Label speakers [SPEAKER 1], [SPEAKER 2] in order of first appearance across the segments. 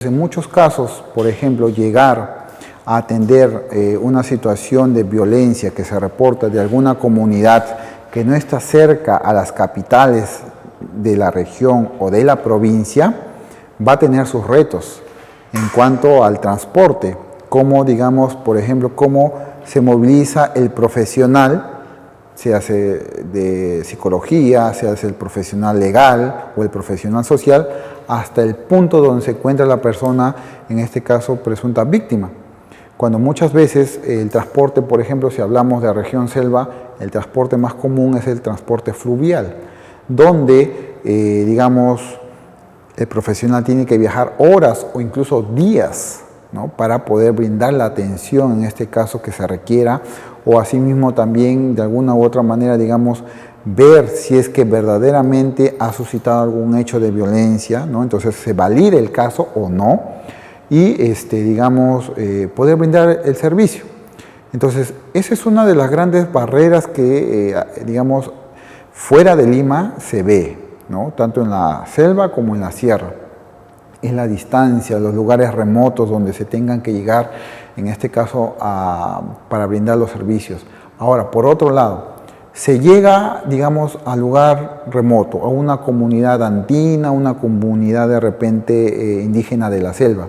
[SPEAKER 1] En muchos casos, por ejemplo, llegar a atender una situación de violencia que se reporta de alguna comunidad que no está cerca a las capitales de la región o de la provincia, va a tener sus retos en cuanto al transporte, como digamos, por ejemplo, cómo se moviliza el profesional, se hace de psicología, se hace el profesional legal o el profesional social, hasta el punto donde se encuentra la persona, en este caso presunta víctima. Cuando muchas veces el transporte, por ejemplo, si hablamos de región selva, el transporte más común es el transporte fluvial, donde, digamos, el profesional tiene que viajar horas o incluso días, ¿no?, para poder brindar la atención, en este caso, que se requiera, o asimismo también, de alguna u otra manera, digamos, ver si es que verdaderamente ha suscitado algún hecho de violencia, ¿no? Entonces se valide el caso o no, y digamos, poder brindar el servicio. Entonces, esa es una de las grandes barreras que, digamos, fuera de Lima se ve, ¿no?, tanto en la selva como en la sierra. Es la distancia, los lugares remotos donde se tengan que llegar, en este caso, para brindar los servicios. Ahora, por otro lado, se llega, digamos, al lugar remoto, a una comunidad andina, una comunidad de repente indígena de la selva.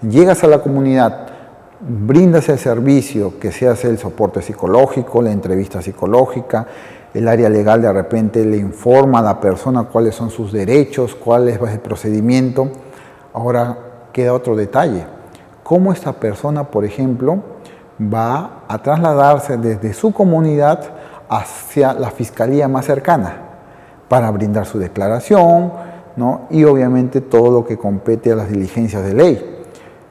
[SPEAKER 1] Llegas a la comunidad, brindas el servicio, que se hace el soporte psicológico, la entrevista psicológica, el área legal de repente le informa a la persona cuáles son sus derechos, cuál es el procedimiento. Ahora queda otro detalle, cómo esta persona, por ejemplo, va a trasladarse desde su comunidad hacia la fiscalía más cercana para brindar su declaración, ¿no?, y obviamente todo lo que compete a las diligencias de ley.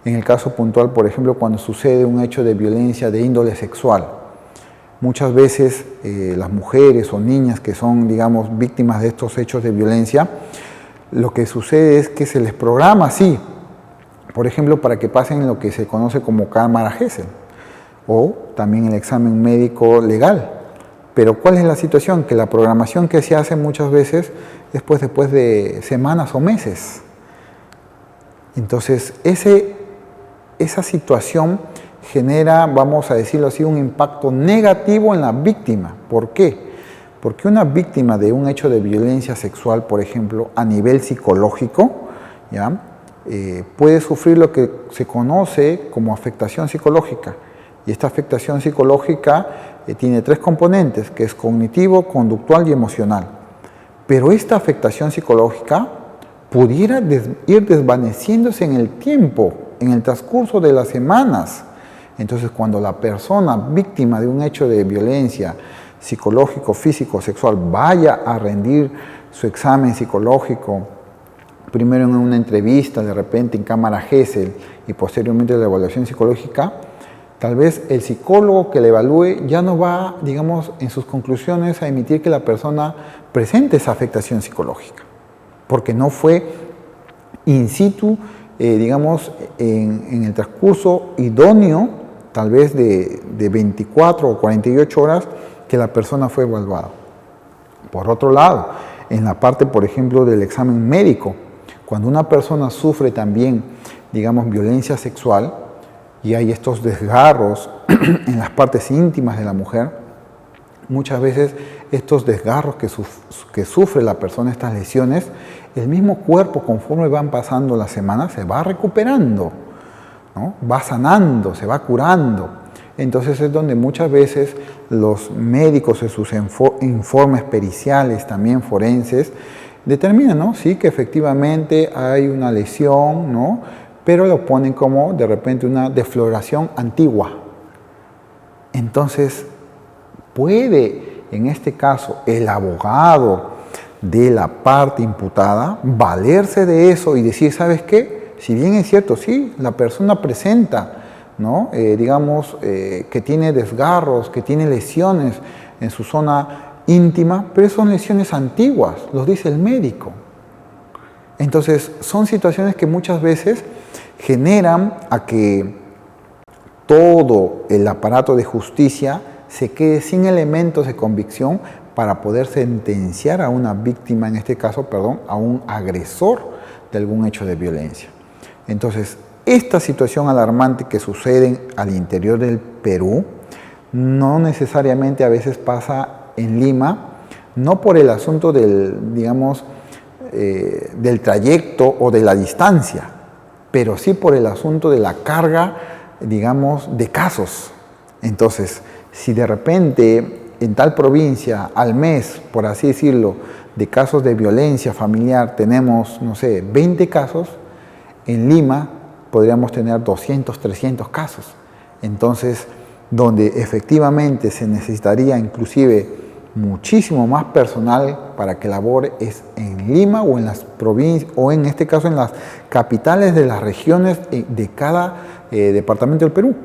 [SPEAKER 1] En el caso puntual, por ejemplo, cuando sucede un hecho de violencia de índole sexual, muchas veces las mujeres o niñas que son, digamos, víctimas de estos hechos de violencia, lo que sucede es que se les programa así, por ejemplo, para que pasen lo que se conoce como cámara Gesell, o también el examen médico legal. Pero ¿cuál es la situación? Que la programación que se hace muchas veces es después de semanas o meses. Entonces, esa situación genera, vamos a decirlo así, un impacto negativo en la víctima. ¿Por qué? Porque una víctima de un hecho de violencia sexual, por ejemplo, a nivel psicológico, ¿ya?, puede sufrir lo que se conoce como afectación psicológica. Y esta afectación psicológica tiene tres componentes, que es cognitivo, conductual y emocional. Pero esta afectación psicológica pudiera ir desvaneciéndose en el tiempo, en el transcurso de las semanas. Entonces, cuando la persona víctima de un hecho de violencia psicológico, físico, sexual, vaya a rendir su examen psicológico, primero en una entrevista, de repente en cámara Gesell y posteriormente la evaluación psicológica, tal vez el psicólogo que le evalúe ya no va, digamos, en sus conclusiones a emitir que la persona presente esa afectación psicológica, porque no fue in situ, digamos, en el transcurso idóneo, tal vez de 24 o 48 horas, que la persona fue evaluada. Por otro lado, en la parte, por ejemplo, del examen médico, cuando una persona sufre también, digamos, violencia sexual y hay estos desgarros en las partes íntimas de la mujer, muchas veces estos desgarros que sufre la persona, estas lesiones, el mismo cuerpo, conforme van pasando las semanas, se va recuperando, ¿no?, va sanando, se va curando. Entonces es donde muchas veces los médicos en sus informes periciales, también forenses, determinan, ¿no?, sí, que efectivamente hay una lesión, ¿no?, pero lo ponen como de repente una defloración antigua. Entonces puede, en este caso, el abogado de la parte imputada valerse de eso y decir, ¿sabes qué? Si bien es cierto, sí, la persona presenta, ¿no?, digamos, que tiene desgarros, que tiene lesiones en su zona íntima, pero son lesiones antiguas, los dice el médico. Entonces, son situaciones que muchas veces generan a que todo el aparato de justicia se quede sin elementos de convicción para poder sentenciar a una víctima, en este caso, perdón, a un agresor de algún hecho de violencia. Entonces, esta situación alarmante que sucede al interior del Perú no necesariamente a veces pasa en Lima, no por el asunto del, digamos, del trayecto o de la distancia, pero sí por el asunto de la carga, digamos, de casos. Entonces, si de repente en tal provincia al mes, por así decirlo, de casos de violencia familiar tenemos, no sé, 20 casos, en Lima podríamos tener 200, 300 casos. Entonces, donde efectivamente se necesitaría inclusive muchísimo más personal para que labore es en Lima o en las provincias, o en este caso en las capitales de las regiones de cada departamento del Perú.